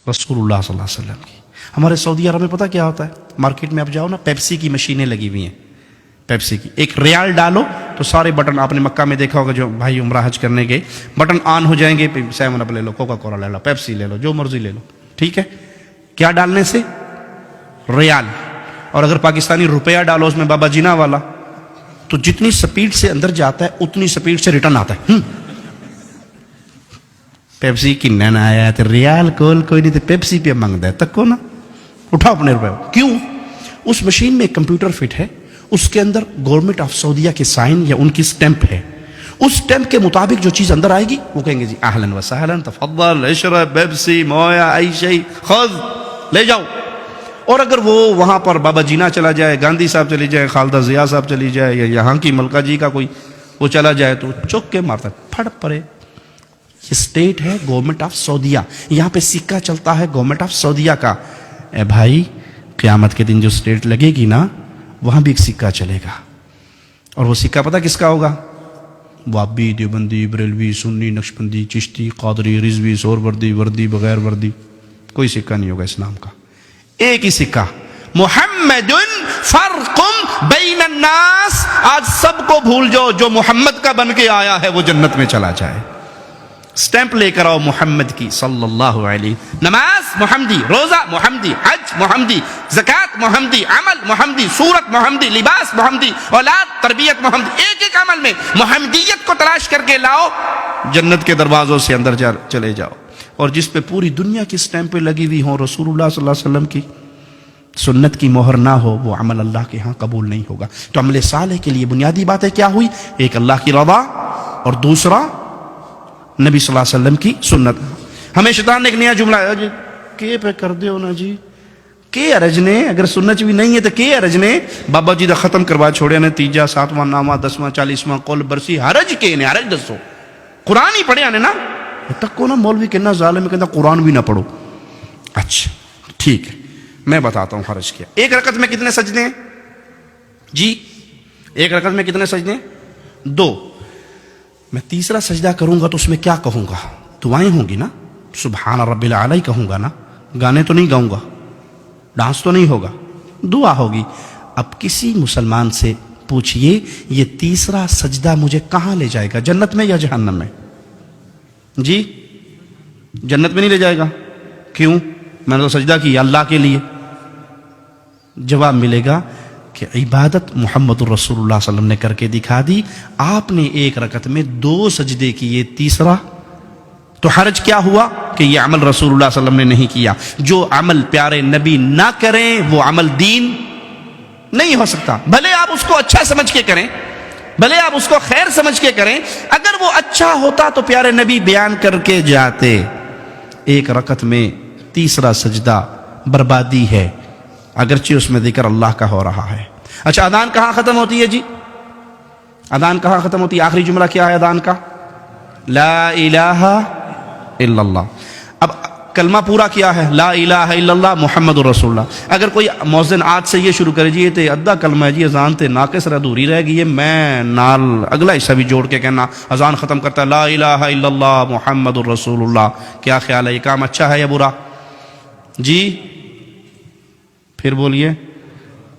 رسول اللہ صلی اللہ علیہ وسلم کی. ہمارے سعودی عرب میں پتہ کیا ہوتا ہے؟ مارکیٹ میں آپ جاؤ نا، پیپسی کی مشینیں لگی ہوئی ہیں. پیپسی کی ایک ریال ڈالو تو سارے بٹن، آپ نے مکہ میں دیکھا ہوگا جو بھائی عمرہ حج کرنے گئے، بٹن آن ہو جائیں گے. 7 اپ لے لو، کوکا کولا لے لو، پیپسی لے لو، جو مرضی لے لو. ٹھیک ہے، کیا ڈالنے سے؟ ریال. اور اگر پاکستانی روپیہ ڈالو اس میں بابا جینا والا، تو جتنی سپیڈ سے اندر جاتا ہے اتنی سپیڈ سے ریٹرن آتا ہے. پیپسی کی نہ آیا تو ریال کول کوئی نہیں تو پیپسی پہ مانگتا ہے، تک کو نا اٹھاؤ اپنے روپے. کیوں؟ اس مشین میں ایک کمپیوٹر فٹ ہے، اس کے اندر گورنمنٹ آف سعودیہ کے سائن یا ان کی سٹیمپ ہے. اس سٹیمپ کے مطابق جو چیز اندر آئے گی وہ کہیں گے جی اہلا وسہلا تفضل اشرب پیپسی مویا ای شیء خذ، لے جاؤ. اور اگر وہ وہاں پر بابا جینا چلا جائے، گاندھی صاحب چلی جائے، خالدہ ضیاء صاحب چلی جائے، یا یہاں کی ملکہ جی کا کوئی وہ چلا جائے تو چک کے مارتا ہے، پھڑ پڑے. یہ اسٹیٹ ہے گورنمنٹ آف سعودیہ، یہاں پہ سکہ چلتا ہے گورنمنٹ آف سعودیہ کا. اے بھائی قیامت کے دن جو اسٹیٹ لگے گی نا وہاں بھی ایک سکہ چلے گا. اور وہ سکہ پتہ کس کا ہوگا؟ وابی، دیوبندی، بریلوی، سنی، نقشبندی، چشتی، قادری، رضوی، سہروردی، وردی، بغیر وردی، کوئی سکہ نہیں ہوگا اسلام کا. ایک ہی سکہ، محمد فرق بین الناس. آج سب کو بھول جاؤ، جو محمد کا بن کے آیا ہے وہ جنت میں چلا جائے. سٹیمپ لے کر آؤ محمد کی صلی اللہ علیہ. نماز محمدی، روزہ محمدی، حج محمدی، زکوٰۃ محمدی، عمل محمدی، صورت محمدی، لباس محمدی، اولاد تربیت محمدی. ایک ایک عمل میں محمدیت کو تلاش کر کے لاؤ، جنت کے دروازوں سے اندر چلے جاؤ. اور جس پہ پوری دنیا کی سٹیمپیں لگی ہوئی ہوں، رسول اللہ صلی اللہ علیہ وسلم کی سنت کی مہر نہ ہو، وہ عمل اللہ کے ہاں قبول نہیں ہوگا. تو عمل صالح کے لیے بنیادی باتیں کیا ہوئی؟ ایک اللہ کی رضا، اور دوسرا نبی صلی اللہ علیہ وسلم کی سنت. ہمیں شیطان نے ایک نیا جملہ ہے، کے پہ کر دیو نا جی، کے ارج نے، اگر سنت بھی نہیں ہے تو کے ارج نے. بابا جی دا ختم کروا چھوڑے نے، تیجا، 7واں نامہ، 10واں 40واں قول برسی، حرج کے نے، حرج دسو. قرآن ہی پڑھے آنے نا تک کو نا. مولوی کہنا ظالم کہنا قرآن بھی نہ پڑھو. اچھا ٹھیک ہے، میں بتاتا ہوں حرج کیا. ایک رکعت میں کتنے سجدے ہیں جی؟ ایک رکعت میں کتنے سجدے ہیں؟ 2. میں تیسرا سجدہ کروں گا تو اس میں کیا کہوں گا؟ دعائیں ہوں گی نا، سبحان رب العلی کہوں گا نا، گانے تو نہیں گاؤں گا، ڈانس تو نہیں ہوگا، دعا ہوگی. اب کسی مسلمان سے پوچھئے یہ تیسرا سجدہ مجھے کہاں لے جائے گا، جنت میں یا جہنم میں؟ جی جنت میں نہیں لے جائے گا. کیوں؟ میں نے تو سجدہ کیا اللہ کے لیے. جواب ملے گا کہ عبادت محمد الرسول اللہ صلی اللہ علیہ وسلم نے کر کے دکھا دی. آپ نے ایک رکعت میں 2 سجدے کیے، تیسرا تو حرج کیا ہوا کہ یہ عمل رسول اللہ صلی اللہ علیہ وسلم نے نہیں کیا. جو عمل پیارے نبی نہ کریں وہ عمل دین نہیں ہو سکتا. بھلے آپ اس کو اچھا سمجھ کے کریں، بھلے آپ اس کو خیر سمجھ کے کریں، اگر وہ اچھا ہوتا تو پیارے نبی بیان کر کے جاتے. ایک رکعت میں تیسرا سجدہ بربادی ہے، اگرچہ اس میں ذکر اللہ کا ہو رہا ہے. اچھا اذان کہاں ختم ہوتی ہے جی؟ اذان کہاں ختم ہوتی ہے؟ آخری جملہ کیا ہے اذان کا؟ لا الہ الا اللہ. اب کلمہ پورا کیا ہے؟ لا الہ الا اللہ محمد الرسول اللہ. اگر کوئی مؤذن آج سے یہ شروع کرے جی یہ تے ادھا کلمہ ہے جی، اذان تے ناقص رہ ادھوری رہ گئی ہے، میں نال اگلا حصہ بھی جوڑ کے کہنا اذان ختم کرتا ہے لا الہ الا اللہ محمد الرسول اللہ. کیا خیال ہے، یہ کام اچھا ہے یا برا جی؟ پھر بولیے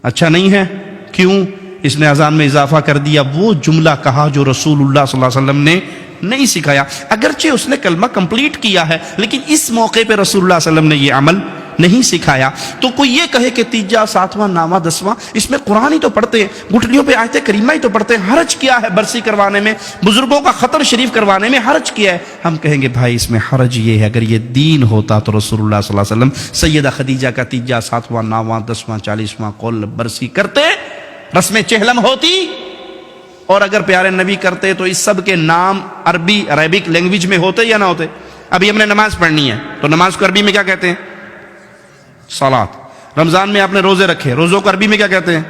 اچھا نہیں ہے. کیوں؟ اس نے اذان میں اضافہ کر دیا، وہ جملہ کہا جو رسول اللہ صلی اللہ علیہ وسلم نے نہیں سکھایا. اگرچہ اس نے کلمہ کمپلیٹ کیا ہے لیکن اس موقع پہ رسول اللہ صلی اللہ علیہ وسلم نے یہ عمل نہیں سکھایا. تو کوئی یہ کہے کہ تیجا، 7واں نامہ، 10واں، اس میں قرآن ہی تو پڑھتے ہیں، گھٹنیوں پہ آیت کریمہ ہی تو پڑھتے ہیں، حرج کیا ہے برسی کروانے میں، بزرگوں کا خطر شریف کروانے میں حرج کیا ہے؟ ہم کہیں گے بھائی اس میں حرج یہ ہے، اگر یہ دین ہوتا تو رسول اللہ صلی اللہ علیہ وسلم سیدہ خدیجہ کا تیجا، 7واں نامہ، 10واں 40واں قول برسی کرتے، رسم چہلم ہوتی. اور اگر پیارے نبی کرتے تو اس سب کے نام عربی عربک لینگویج میں ہوتے یا نہ ہوتے؟ ابھی ہم نے نماز پڑھنی ہے تو نماز کو عربی میں کیا کہتے ہیں؟ صلاۃ. رمضان میں آپ نے روزے رکھے، روزوں کو عربی میں کیا کہتے ہیں؟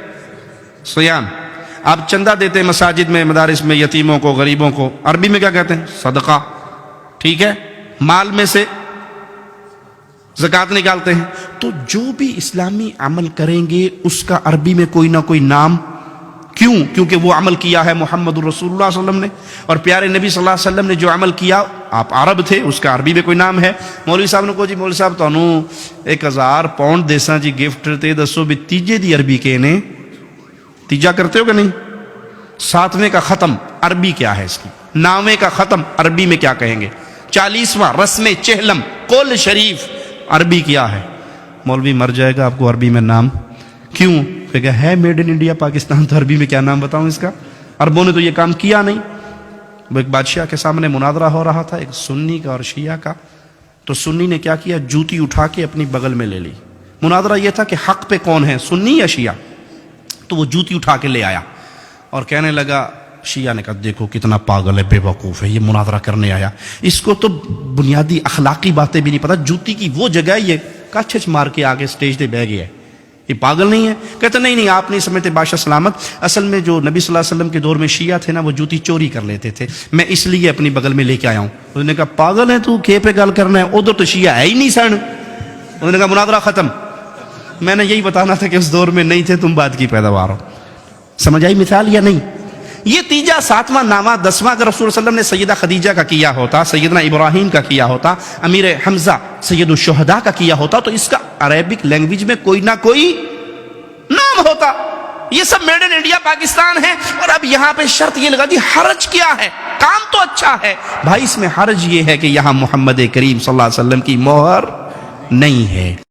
صیام. آپ چندہ دیتے ہیں مساجد میں، مدارس میں، یتیموں کو، غریبوں کو، عربی میں کیا کہتے ہیں؟ صدقہ. ٹھیک ہے، مال میں سے زکوٰۃ نکالتے ہیں. تو جو بھی اسلامی عمل کریں گے اس کا عربی میں کوئی نہ کوئی نام کیوں؟ کیونکہ وہ عمل کیا ہے محمد الرسول اللہ صلی اللہ علیہ وسلم نے، اور پیارے نبی صلی اللہ علیہ وسلم نے جو عمل کیا، آپ عرب تھے، اس کا عربی میں کوئی نام ہے۔ مولوی صاحب نے کہا جی مولوی صاحب تانوں 1000 پاؤنڈ دیساں جی گفٹ، تے دسو بھی تیجے دی عربی کے نے تیجا کرتے ہو کہ نہیں؟ 7ویں کا ختم عربی کیا ہے اس کی؟ 9ویں کا ختم عربی میں کیا کہیں گے؟ 40واں رسم چہلم قول شریف عربی کیا ہے؟ مولوی مر جائے گا آپ کو عربی میں نام کیوں؟ کہ ہے میڈ ان انڈیا پاکستان، تو عربی میں کیا نام بتاؤں اس کا؟ عربوں نے تو یہ کام کیا نہیں۔ وہ ایک بادشاہ کے سامنے مناظرہ ہو رہا تھا، ایک سنی کا اور شیعہ کا، تو سنی نے کیا کیا؟ جوتی اٹھا کے اپنی بغل میں لے لی۔ مناظرہ یہ تھا کہ حق پہ کون ہے، سنی یا شیعہ؟ تو وہ جوتی اٹھا کے لے آیا اور کہنے لگا، شیعہ نے کہا دیکھو کتنا پاگل ہے، بے وقوف ہے، یہ مناظرہ کرنے آیا، اس کو تو بنیادی اخلاقی باتیں بھی نہیں پتہ، جوتی کی وہ جگہ یہ کچھ مار کے آگے سٹیج پہ بہ گیا ہے، یہ پاگل نہیں ہے؟ کہتے نہیں آپ نہیں سمجھتے بادشاہ سلامت، اصل میں جو نبی صلی اللہ علیہ وسلم کے دور میں شیعہ تھے نا، وہ جوتی چوری کر لیتے تھے، میں اس لیے اپنی بغل میں لے کے آیا ہوں۔ انہوں نے کہا پاگل ہے تو، کے پہ گل کرنا ہے، ادھر تو شیعہ ہے ہی نہیں سن۔ انہوں نے کہا مناظرہ ختم۔ میں نے یہی بتانا تھا کہ اس دور میں نہیں تھے تم، بعد کی پیداوار ہو۔ سمجھ آئی مثال یا نہیں؟ یہ تیجا 7واں 9واں 10واں اگر رسول صلی اللہ علیہ وسلم نے سیدہ خدیجہ کا کیا ہوتا، سیدنا ابراہیم کا کیا ہوتا، امیر حمزہ سید الشہداء کا کیا ہوتا، تو اس کا عربک لینگویج میں کوئی نہ کوئی نام ہوتا۔ یہ سب میڈ ان انڈیا پاکستان ہے، اور اب یہاں پہ شرط یہ لگا دی حرج کیا ہے؟ کام تو اچھا ہے بھائی، اس میں حرج یہ ہے کہ یہاں محمد کریم صلی اللہ علیہ وسلم کی مہر نہیں ہے۔